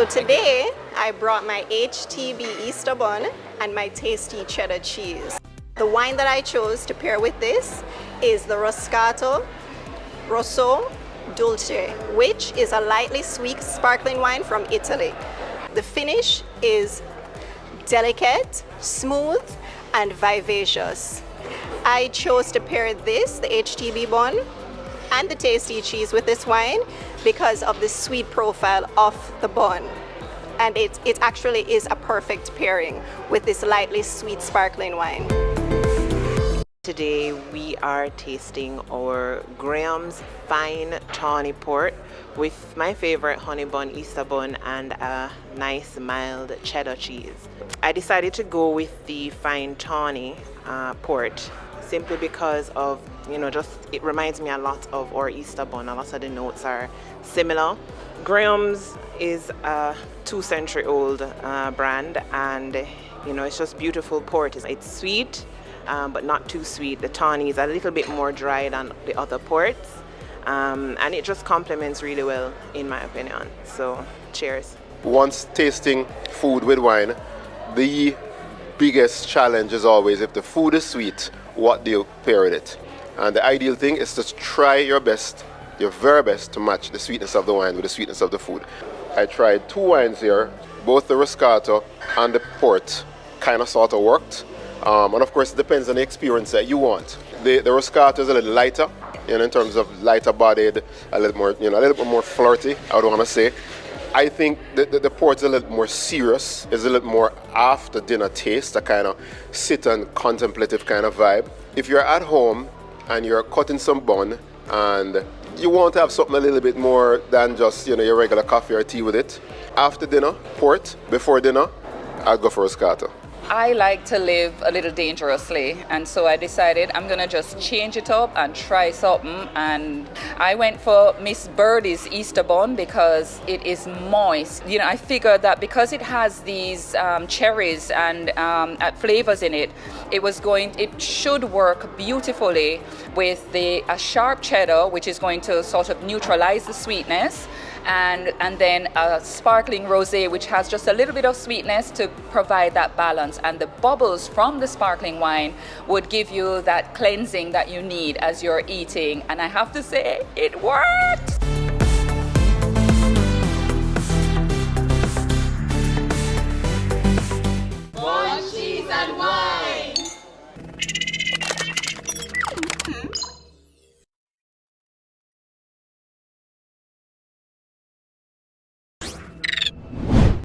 today I brought my HTB Easter bun and my tasty cheddar cheese. The wine that I chose to pair with this is the Roscato Rosso Dolce, which is a lightly sweet sparkling wine from Italy. The finish is delicate, smooth, and vivacious. I chose to pair this, the HTB bun, and the tasty cheese with this wine because of the sweet profile of the bun. And it actually is a perfect pairing with this lightly sweet sparkling wine. Today we are tasting our Graham's Fine Tawny Port with my favorite honey bun, Easter bun, and a nice mild cheddar cheese. I decided to go with the Fine Tawny Port simply because of, just it reminds me a lot of our Easter bun. A lot of the notes are similar. Graham's is a 2-century-old brand, and it's just beautiful port. It's sweet, but not too sweet. The tawny is a little bit more dry than the other ports, and it just complements really well in my opinion. So cheers. Once tasting food with wine, the biggest challenge is always, if the food is sweet, what do you pair with it? And the ideal thing is to try your best, your very best, to match the sweetness of the wine with the sweetness of the food. I tried 2 wines here, both the Roscato and the port kind of sort of worked. And of course, it depends on the experience that you want. The Roscato is a little lighter, in terms of lighter bodied, a little more, a little bit more flirty, I would want to say. I think the port's a little more serious, is a little more after dinner taste, a kind of sit and contemplative kind of vibe. If you're at home and you're cutting some bun and you want to have something a little bit more than just, your regular coffee or tea with it, after dinner, port. Before dinner, I'll go for Roscato. I like to live a little dangerously, and so I decided I'm gonna just change it up and try something, and I went for Miss Birdie's Easter bun because it is moist. I figured that because it has these cherries and flavors in it, it should work beautifully with a sharp cheddar, which is going to sort of neutralize the sweetness, and then a sparkling rosé, which has just a little bit of sweetness to provide that balance. And the bubbles from the sparkling wine would give you that cleansing that you need as you're eating. And I have to say, it worked!